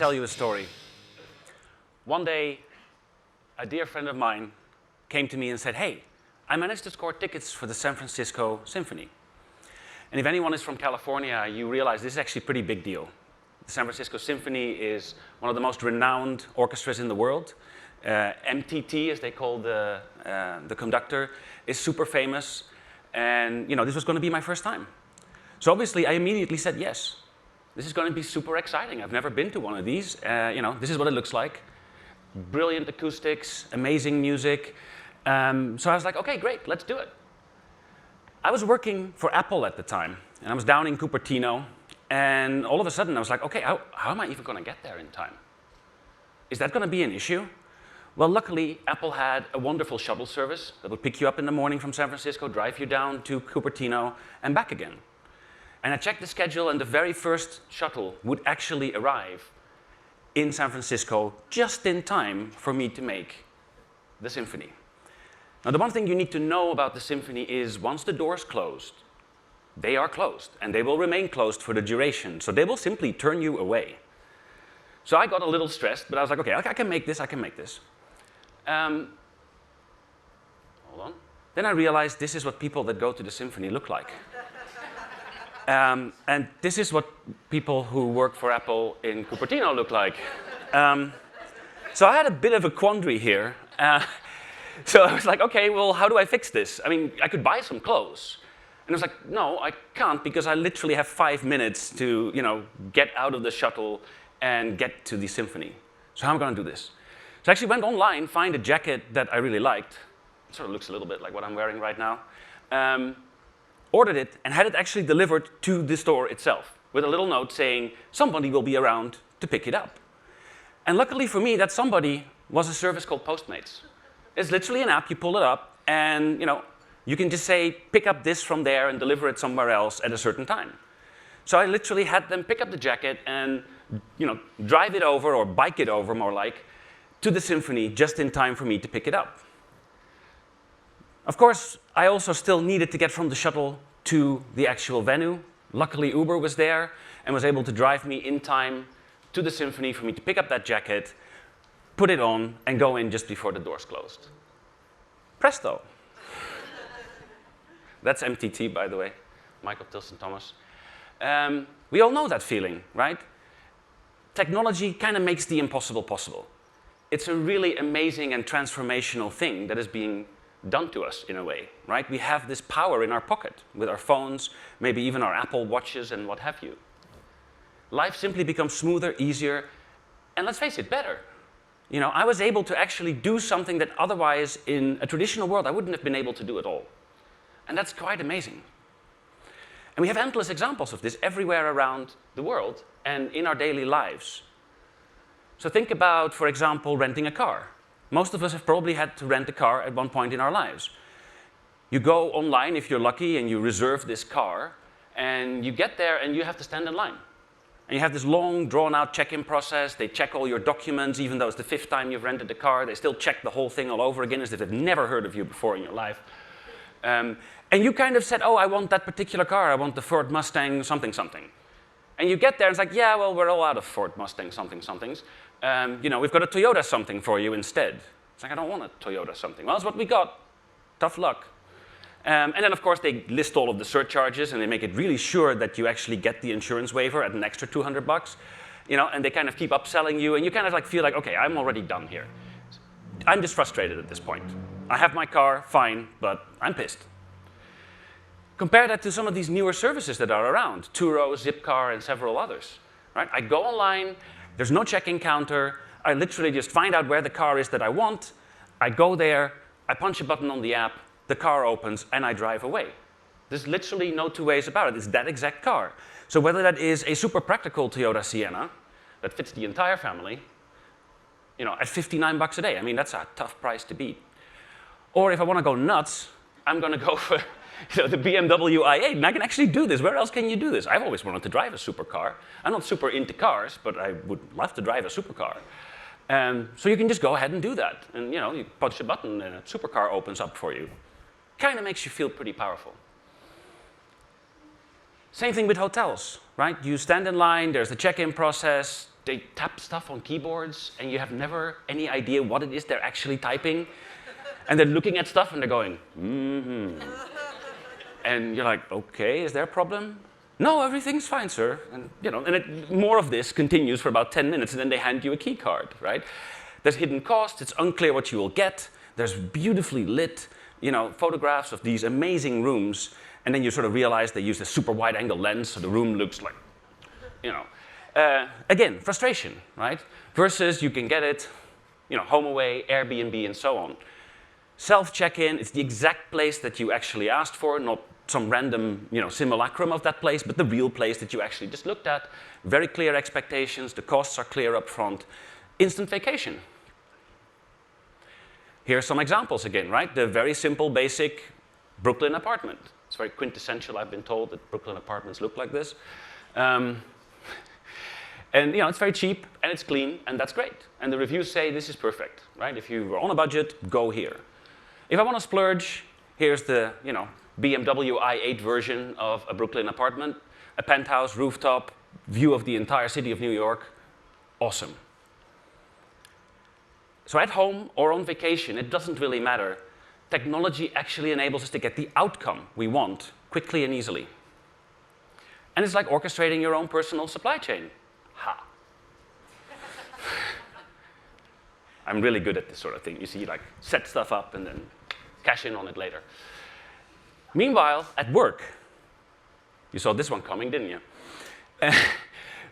tell you a story. One day, a dear friend of mine came to me and said, hey, I managed to score tickets for the San Francisco Symphony. And if anyone is from California, you realize this is actually a pretty big deal. The San Francisco Symphony is one of the most renowned orchestras in the world. MTT, as they call the conductor, is super famous. And this was going to be my first time. So obviously, I immediately said yes. This is going to be super exciting. I've never been to one of these. This is what it looks like. Brilliant acoustics, amazing music. So I was like, OK, great, let's do it. I was working for Apple at the time, and I was down in Cupertino. And all of a sudden, I was like, OK, how am I even going to get there in time? Is that going to be an issue? Well, luckily, Apple had a wonderful shuttle service that would pick you up in the morning from San Francisco, drive you down to Cupertino, and back again. And I checked the schedule, and the very first shuttle would actually arrive in San Francisco just in time for me to make the symphony. Now, the one thing you need to know about the symphony is once the doors closed, they are closed, and they will remain closed for the duration. So they will simply turn you away. So I got a little stressed, but I was like, OK, I can make this, I can make this. Hold on. Then I realized this is what people that go to the symphony look like. And this is what people who work for Apple in Cupertino look like. So I had a bit of a quandary here. So I was like, OK, well, how do I fix this? I mean, I could buy some clothes. And I was like, no, I can't, because I literally have 5 minutes to get out of the shuttle and get to the symphony. So how am I going to do this? So I actually went online, find a jacket that I really liked. It sort of looks a little bit like what I'm wearing right now. Ordered it, and had it actually delivered to the store itself with a little note saying, somebody will be around to pick it up. And luckily for me, that somebody was a service called Postmates. It's literally an app, you pull it up, and you can just say, pick up this from there and deliver it somewhere else at a certain time. So I literally had them pick up the jacket and drive it over, or bike it over, more like, to the symphony just in time for me to pick it up. Of course, I also still needed to get from the shuttle to the actual venue. Luckily, Uber was there and was able to drive me in time to the symphony for me to pick up that jacket, put it on, and go in just before the doors closed. Presto. That's MTT, by the way, Michael Tilson Thomas. We all know that feeling, right? Technology kind of makes the impossible possible. It's a really amazing and transformational thing that is being done to us in a way, right? We have this power in our pocket with our phones, maybe even our Apple Watches and what have you. Life simply becomes smoother, easier, and let's face it, better. I was able to actually do something that otherwise in a traditional world I wouldn't have been able to do at all. And that's quite amazing. And we have endless examples of this everywhere around the world and in our daily lives. So think about, for example, renting a car. Most of us have probably had to rent a car at one point in our lives. You go online, if you're lucky, and you reserve this car, and you get there and you have to stand in line. And you have this long, drawn-out check-in process. They check all your documents, even though it's the 5th time you've rented the car. They still check the whole thing all over again as if they've never heard of you before in your life. And you kind of said, oh, I want that particular car. I want the Ford Mustang something something. And you get there and it's like, yeah, well, we're all out of Ford Mustang something somethings. We've got a Toyota something for you instead. It's like, I don't want a Toyota something. Well, that's what we got. Tough luck. And then, of course, they list all of the surcharges, and they make it really sure that you actually get the insurance waiver at an extra $200. And they kind of keep upselling you, and you kind of feel like, OK, I'm already done here. I'm just frustrated at this point. I have my car, fine, but I'm pissed. Compare that to some of these newer services that are around, Turo, Zipcar, and several others. Right? I go online. There's no check-in counter. I literally just find out where the car is that I want. I go there. I punch a button on the app. The car opens, and I drive away. There's literally no two ways about it. It's that exact car. So whether that is a super practical Toyota Sienna that fits the entire family, at $59 a day. I mean, that's a tough price to beat. Or if I want to go nuts, I'm going to go for the BMW i8, and I can actually do this. Where else can you do this? I've always wanted to drive a supercar. I'm not super into cars, but I would love to drive a supercar. So you can just go ahead and do that. And you punch a button, and a supercar opens up for you. Kind of makes you feel pretty powerful. Same thing with hotels, right? You stand in line, there's the check-in process, they tap stuff on keyboards, and you have never any idea what it is they're actually typing. And they're looking at stuff, and they're going, mm-hmm. And you're like, okay, is there a problem? No, everything's fine, sir. And, more of this continues for about 10 minutes, and then they hand you a key card, right? There's hidden costs. It's unclear what you will get. There's beautifully lit, photographs of these amazing rooms, and then you sort of realize they use a super wide-angle lens, so the room looks like, again, frustration, right? Versus you can get it, HomeAway, Airbnb, and so on. Self-check-in, it's the exact place that you actually asked for, not some random, simulacrum of that place, but the real place that you actually just looked at. Very clear expectations, the costs are clear up front. Instant vacation. Here are some examples again, right? The very simple, basic Brooklyn apartment. It's very quintessential, I've been told, that Brooklyn apartments look like this. And it's very cheap, and it's clean, and that's great. And the reviews say this is perfect, right? If you were on a budget, go here. If I want to splurge, here's the, BMW i8 version of a Brooklyn apartment, a penthouse, rooftop, view of the entire city of New York. Awesome. So at home or on vacation, it doesn't really matter. Technology actually enables us to get the outcome we want quickly and easily. And it's like orchestrating your own personal supply chain. Ha. I'm really good at this sort of thing. You see, set stuff up and then cash in on it later. Meanwhile, at work, you saw this one coming, didn't you?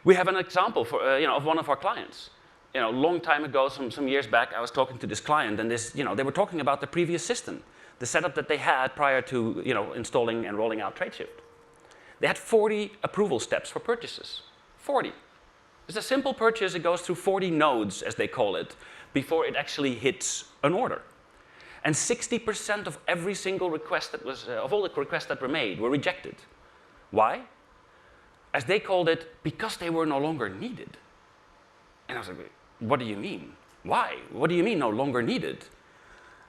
We have an example of one of our clients. A long time ago, some years back, I was talking to this client, and they were talking about the previous system, the setup that they had prior to installing and rolling out Tradeshift. They had 40 approval steps for purchases. 40. It's a simple purchase. It goes through 40 nodes, as they call it, before it actually hits an order. And 60% of every single request of all the requests that were made were rejected. Why? As they called it, because they were no longer needed. And I was like, what do you mean? Why? What do you mean no longer needed?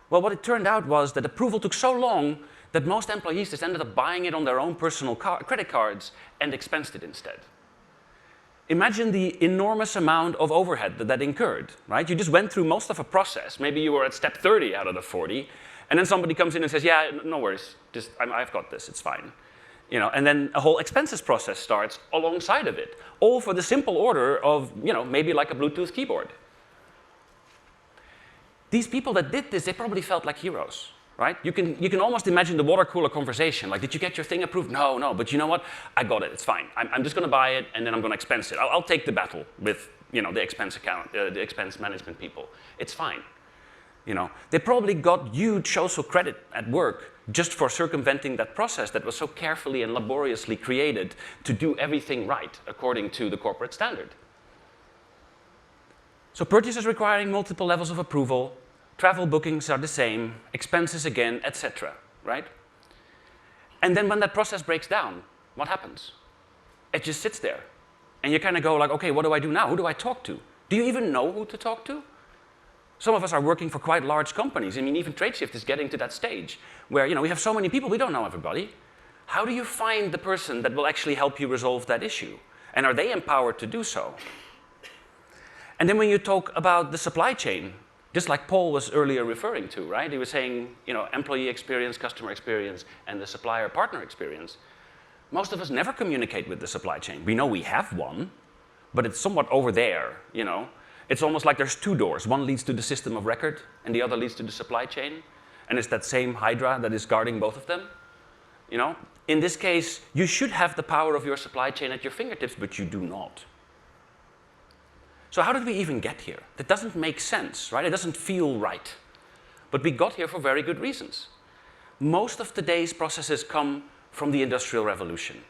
Well, what it turned out was that approval took so long that most employees just ended up buying it on their own personal credit cards and expensed it instead. Imagine the enormous amount of overhead that incurred, right? You just went through most of a process. Maybe you were at step 30 out of the 40, and then somebody comes in and says, yeah, no worries, I've got this, it's fine. And then a whole expenses process starts alongside of it, all for the simple order of, maybe like a Bluetooth keyboard. These people that did this, they probably felt like heroes. Right? You can almost imagine the water cooler conversation. Like, did you get your thing approved? No, but you know what? I got it, it's fine. I'm just going to buy it, and then I'm going to expense it. I'll take the battle with the expense management people. It's fine. They probably got huge social credit at work just for circumventing that process that was so carefully and laboriously created to do everything right according to the corporate standard. So purchases requiring multiple levels of approval, travel bookings are the same, expenses again, etc., right? And then when that process breaks down, what happens? It just sits there. And you kind of go like, okay, what do I do now? Who do I talk to? Do you even know who to talk to? Some of us are working for quite large companies. I mean, even Tradeshift is getting to that stage where, we have so many people, we don't know everybody. How do you find the person that will actually help you resolve that issue? And are they empowered to do so? And then when you talk about the supply chain, just like Paul was earlier referring to, right? He was saying, employee experience, customer experience, and the supplier-partner experience. Most of us never communicate with the supply chain. We know we have one, but it's somewhat over there, It's almost like there's two doors. One leads to the system of record, and the other leads to the supply chain. And it's that same Hydra that is guarding both of them. In this case, you should have the power of your supply chain at your fingertips, but you do not. So how did we even get here? That doesn't make sense, right? It doesn't feel right. But we got here for very good reasons. Most of today's processes come from the Industrial Revolution.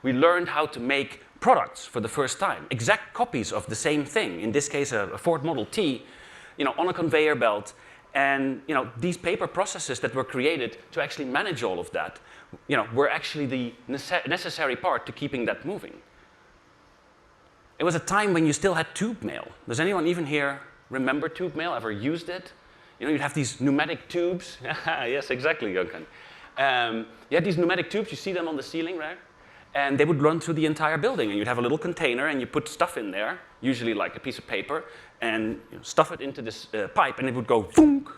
We learned how to make products for the first time, exact copies of the same thing, in this case a Ford Model T, on a conveyor belt. And these paper processes that were created to actually manage all of that, were actually the necessary part to keeping that moving. It was a time when you still had tube mail. Does anyone even here remember tube mail, ever used it? You'd have these pneumatic tubes. Yes, exactly, Duncan. You had these pneumatic tubes, you see them on the ceiling, right? and they would run through the entire building, and you'd have a little container, and you put stuff in there, usually like a piece of paper, and stuff it into this pipe, and it would go thunk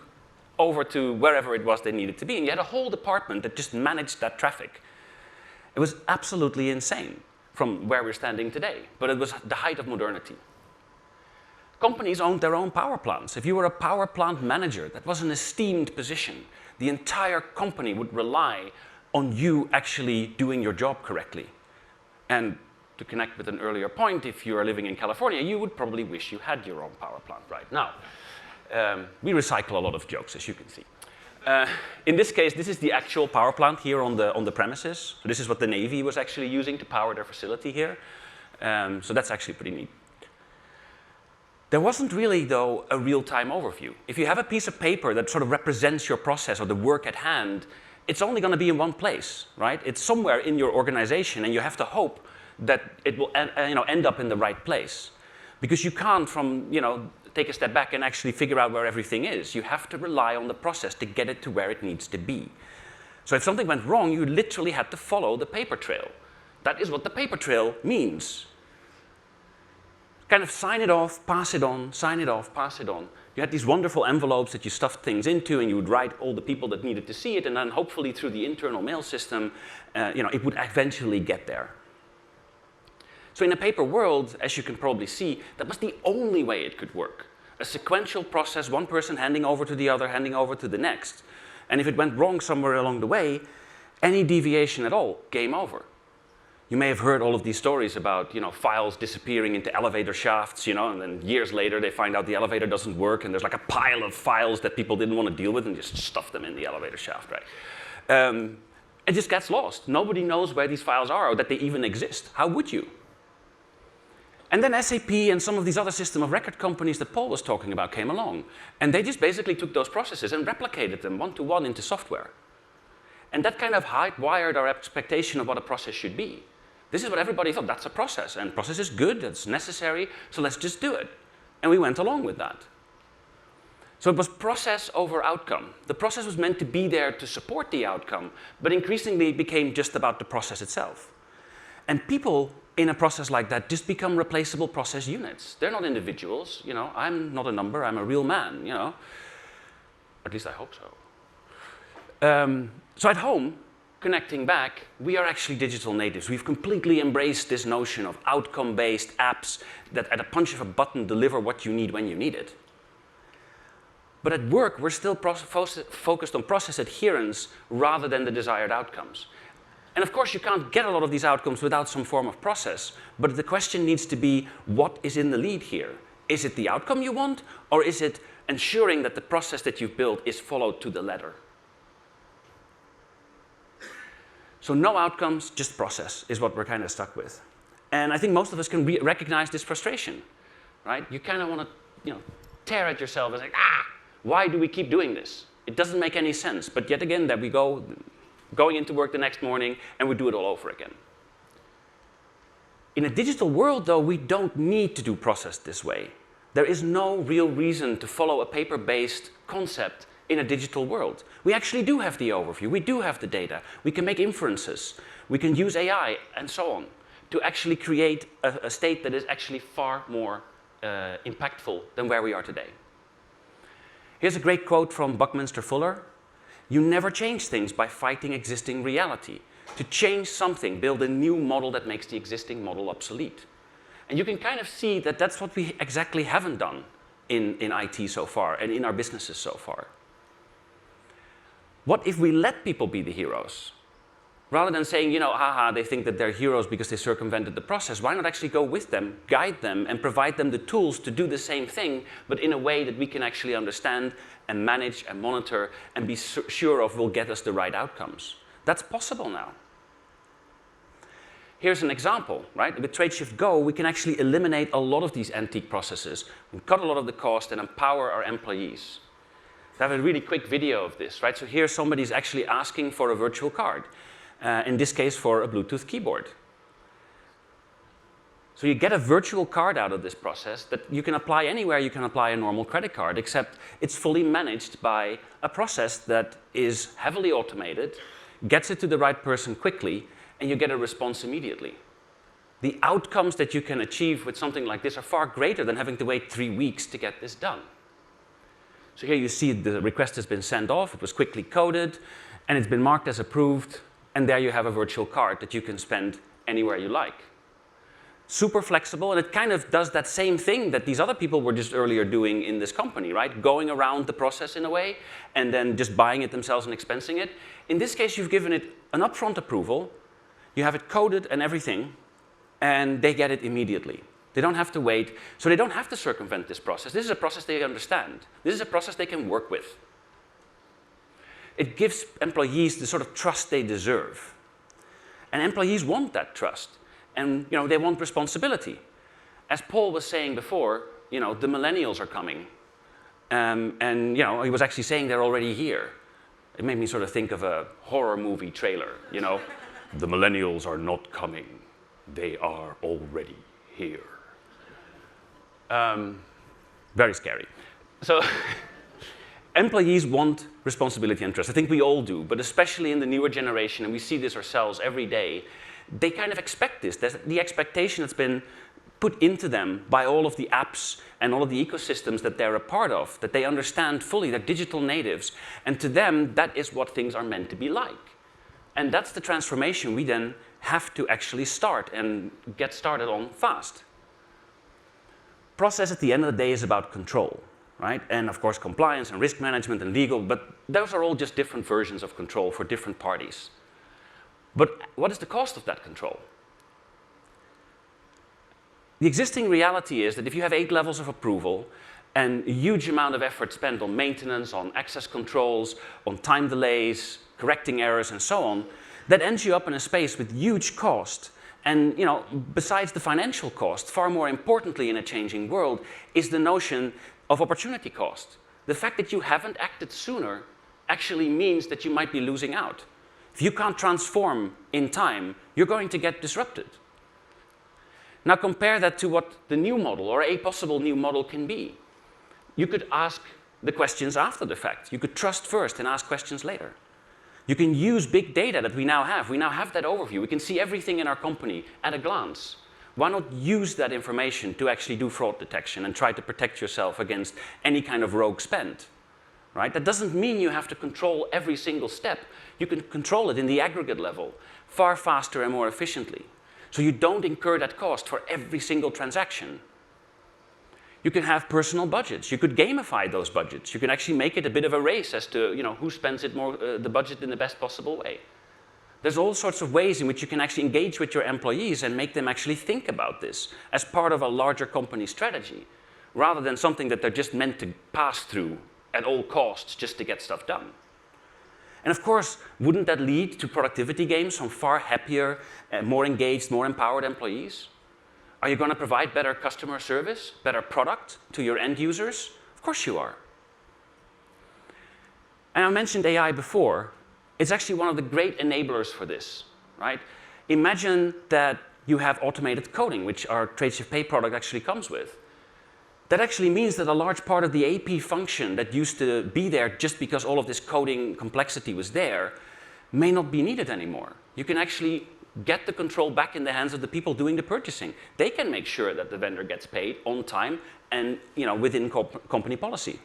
over to wherever it was they needed to be. And you had a whole department that just managed that traffic. It was absolutely insane from where we're standing today, but it was the height of modernity. Companies owned their own power plants. If you were a power plant manager, that was an esteemed position. The entire company would rely on you actually doing your job correctly. And to connect with an earlier point, if you are living in California, you would probably wish you had your own power plant right now. We recycle a lot of jokes, as you can see. In this case, this is the actual power plant here on the premises. So this is what the Navy was actually using to power their facility here. So that's actually pretty neat. There wasn't really, though, a real-time overview. If you have a piece of paper that sort of represents your process or the work at hand, it's only going to be in one place, right? It's somewhere in your organization, and you have to hope that it will end up in the right place. Because you can't take a step back and actually figure out where everything is. You have to rely on the process to get it to where it needs to be. So if something went wrong, you literally had to follow the paper trail. That is what the paper trail means. Kind of sign it off, pass it on, sign it off, pass it on. You had these wonderful envelopes that you stuffed things into, and you would write all the people that needed to see it, and then hopefully through the internal mail system, it would eventually get there. So in a paper world, as you can probably see, that was the only way it could work. A sequential process, one person handing over to the other, handing over to the next. And if it went wrong somewhere along the way, any deviation at all, game over. You may have heard all of these stories about files disappearing into elevator shafts, and then years later they find out the elevator doesn't work, and there's like a pile of files that people didn't want to deal with, and just stuff them in the elevator shaft, right? It just gets lost. Nobody knows where these files are or that they even exist. How would you? And then SAP and some of these other system of record companies that Paul was talking about came along, and they just basically took those processes and replicated them one-to-one into software. And that kind of hardwired our expectation of what a process should be. This is what everybody thought, that's a process, and process is good, it's necessary, so let's just do it. And we went along with that. So it was process over outcome. The process was meant to be there to support the outcome, but increasingly it became just about the process itself. And people in a process like that just become replaceable process units. They're not individuals, I'm not a number, I'm a real man, At least I hope so. So at home, connecting back, we are actually digital natives. We've completely embraced this notion of outcome-based apps that at a punch of a button deliver what you need when you need it. But at work, we're still focused on process adherence rather than the desired outcomes. And of course, you can't get a lot of these outcomes without some form of process. But the question needs to be, what is in the lead here? Is it the outcome you want, or is it ensuring that the process that you've built is followed to the letter? So no outcomes, just process is what we're kind of stuck with. And I think most of us can recognize this frustration, right? You kind of want to, tear at yourself and say, why do we keep doing this? It doesn't make any sense. But yet again, there we go, going into work the next morning, and we do it all over again. In a digital world, though, we don't need to do process this way. There is no real reason to follow a paper-based concept in a digital world. We actually do have the overview, we do have the data, we can make inferences, we can use AI and so on to actually create a state that is actually far more impactful than where we are today. Here's a great quote from Buckminster Fuller. You never change things by fighting existing reality. To change something, build a new model that makes the existing model obsolete. And you can kind of see that that's what we exactly haven't done in IT so far and in our businesses so far. What if we let people be the heroes? Rather than saying, they think that they're heroes because they circumvented the process, why not actually go with them, guide them, and provide them the tools to do the same thing, but in a way that we can actually understand and manage and monitor and be sure of will get us the right outcomes? That's possible now. Here's an example, right? With TradeShift Go, we can actually eliminate a lot of these antique processes, cut a lot of the cost, and empower our employees. I have a really quick video of this, right? So here somebody's actually asking for a virtual card, in this case for a Bluetooth keyboard. So you get a virtual card out of this process that you can apply anywhere you can apply a normal credit card, except it's fully managed by a process that is heavily automated, gets it to the right person quickly, and you get a response immediately. The outcomes that you can achieve with something like this are far greater than having to wait 3 weeks to get this done. So here you see the request has been sent off, it was quickly coded, and it's been marked as approved, and there you have a virtual card that you can spend anywhere you like. Super flexible, and it kind of does that same thing that these other people were just earlier doing in this company, right? Going around the process in a way, and then just buying it themselves and expensing it. In this case, you've given it an upfront approval, you have it coded and everything, and they get it immediately. They don't have to wait, so they don't have to circumvent this process. This is a process they understand. This is a process they can work with. It gives employees the sort of trust they deserve. And employees want that trust. And they want responsibility. As Paul was saying before, the millennials are coming. And he was actually saying they're already here. It made me sort of think of a horror movie trailer, The millennials are not coming. They are already here. Very scary. So employees want responsibility and trust. I think we all do, but especially in the newer generation, and we see this ourselves every day, they kind of expect this. There's the expectation that's been put into them by all of the apps and all of the ecosystems that they're a part of, that they understand fully, they're digital natives, and to them, that is what things are meant to be like. And that's the transformation we then have to actually start and get started on fast. Process at the end of the day is about control, right? And of course, compliance and risk management and legal, but those are all just different versions of control for different parties. But what is the cost of that control? The existing reality is that if you have 8 levels of approval and a huge amount of effort spent on maintenance, on access controls, on time delays, correcting errors, and so on, that ends you up in a space with huge cost. And besides the financial cost, far more importantly in a changing world, is the notion of opportunity cost. The fact that you haven't acted sooner actually means that you might be losing out. If you can't transform in time, you're going to get disrupted. Now compare that to what the new model or a possible new model can be. You could ask the questions after the fact. You could trust first and ask questions later. You can use big data that we now have. We now have that overview. We can see everything in our company at a glance. Why not use that information to actually do fraud detection and try to protect yourself against any kind of rogue spend? Right? That doesn't mean you have to control every single step. You can control it in the aggregate level far faster and more efficiently. So you don't incur that cost for every single transaction. You can have personal budgets. You could gamify those budgets. You can actually make it a bit of a race as to who spends it more, the budget in the best possible way. There's all sorts of ways in which you can actually engage with your employees and make them actually think about this as part of a larger company strategy, rather than something that they're just meant to pass through at all costs just to get stuff done. And of course, wouldn't that lead to productivity gains from far happier, more engaged, more empowered employees? Are you going to provide better customer service, better product to your end users? Of course you are. And I mentioned AI before. It's actually one of the great enablers for this, right? Imagine that you have automated coding, which our Tradeshift Pay product actually comes with. That actually means that a large part of the AP function that used to be there just because all of this coding complexity was there may not be needed anymore. You can actually get the control back in the hands of the people doing the purchasing. They can make sure that the vendor gets paid on time and within company policy.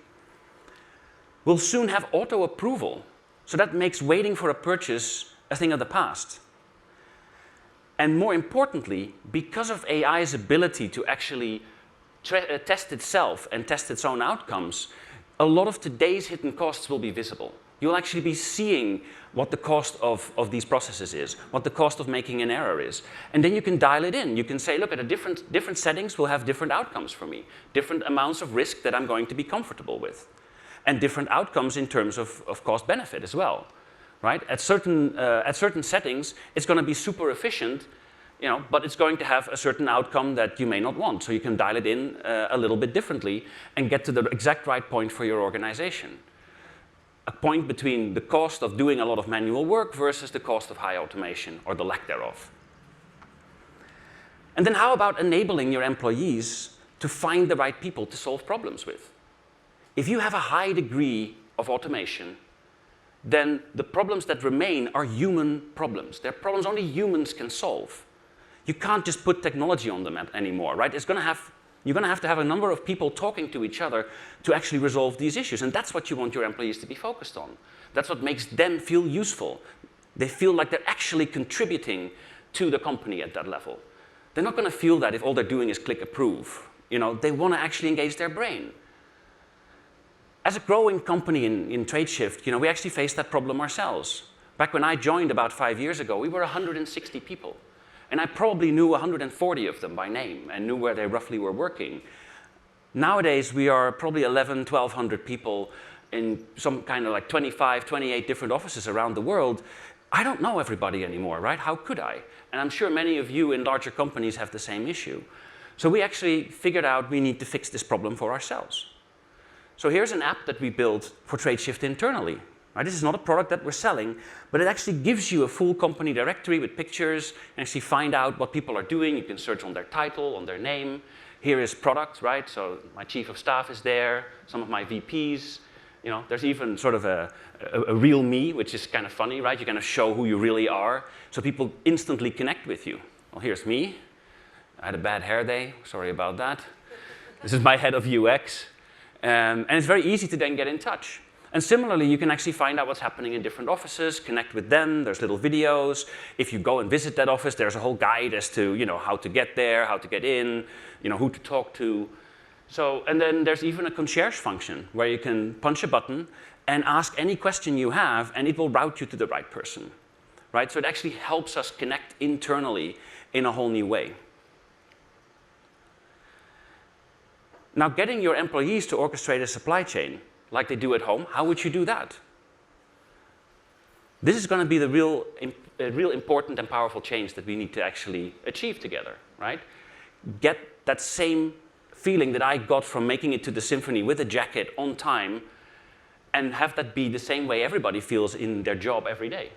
We'll soon have auto approval, so that makes waiting for a purchase a thing of the past. And more importantly, because of AI's ability to actually test itself and test its own outcomes, a lot of today's hidden costs will be visible. You'll actually be seeing what the cost of these processes is, what the cost of making an error is. And then you can dial it in. You can say, look, at different settings will have different outcomes for me, different amounts of risk that I'm going to be comfortable with, and different outcomes in terms of cost benefit as well. Right? At certain settings, it's going to be super efficient, but it's going to have a certain outcome that you may not want. So you can dial it in a little bit differently and get to the exact right point for your organization. A point between the cost of doing a lot of manual work versus the cost of high automation, or the lack thereof. And then how about enabling your employees to find the right people to solve problems with? If you have a high degree of automation, then the problems that remain are human problems. They're problems only humans can solve. You can't just put technology on them anymore, right? You're going to have a number of people talking to each other to actually resolve these issues, and that's what you want your employees to be focused on. That's what makes them feel useful. They feel like they're actually contributing to the company at that level. They're not going to feel that if all they're doing is click approve. They want to actually engage their brain. As a growing company in TradeShift, we actually faced that problem ourselves. Back when I joined about 5 years ago, we were 160 people. And I probably knew 140 of them by name and knew where they roughly were working. Nowadays, we are probably 1,200 people in some kind of like 25, 28 different offices around the world. I don't know everybody anymore, right? How could I? And I'm sure many of you in larger companies have the same issue. So we actually figured out we need to fix this problem for ourselves. So here's an app that we built for TradeShift internally. Right, this is not a product that we're selling, but it actually gives you a full company directory with pictures and actually find out what people are doing. You can search on their title, on their name. Here is product, right? So my chief of staff is there, some of my VPs. There's even sort of a real me, which is kind of funny, right? You kind of show who you really are, so people instantly connect with you. Well, here's me. I had a bad hair day. Sorry about that. This is my head of UX. And it's very easy to then get in touch. And similarly, you can actually find out what's happening in different offices, connect with them. There's little videos. If you go and visit that office, there's a whole guide as to how to get there, how to get in, who to talk to. And then there's even a concierge function where you can punch a button and ask any question you have, and it will route you to the right person. Right? So it actually helps us connect internally in a whole new way. Now, getting your employees to orchestrate a supply chain like they do at home, how would you do that? This is going to be the real important and powerful change that we need to actually achieve together, right? Get that same feeling that I got from making it to the symphony with a jacket on time, and have that be the same way everybody feels in their job every day.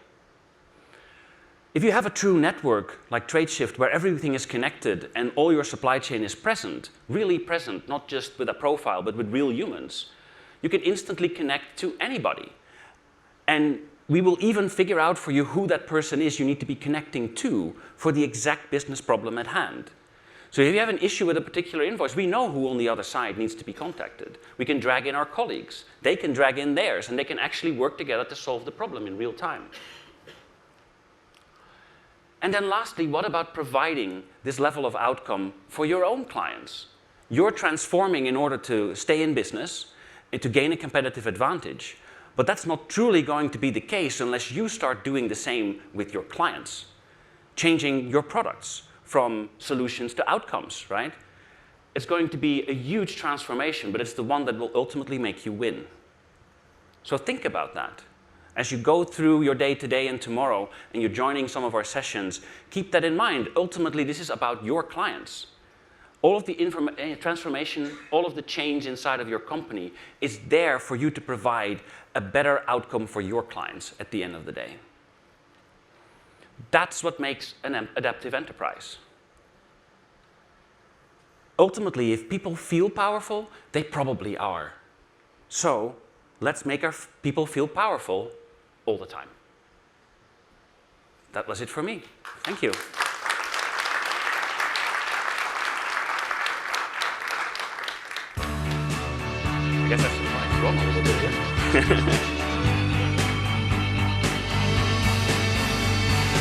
If you have a true network like TradeShift where everything is connected and all your supply chain is present, really present, not just with a profile, but with real humans, you can instantly connect to anybody. And we will even figure out for you who that person is you need to be connecting to for the exact business problem at hand. So if you have an issue with a particular invoice, we know who on the other side needs to be contacted. We can drag in our colleagues. They can drag in theirs, and they can actually work together to solve the problem in real time. And then lastly, what about providing this level of outcome for your own clients? You're transforming in order to stay in business, to gain a competitive advantage. But that's not truly going to be the case unless you start doing the same with your clients, changing your products from solutions to outcomes, right? It's going to be a huge transformation, but it's the one that will ultimately make you win. So think about that. As you go through your day today and tomorrow, and you're joining some of our sessions, keep that in mind. Ultimately, this is about your clients. All of the transformation, all of the change inside of your company is there for you to provide a better outcome for your clients at the end of the day. That's what makes an adaptive enterprise. Ultimately, if people feel powerful, they probably are. So let's make our people feel powerful all the time. That was it for me. Thank you. I guess I should wrong a little bit here.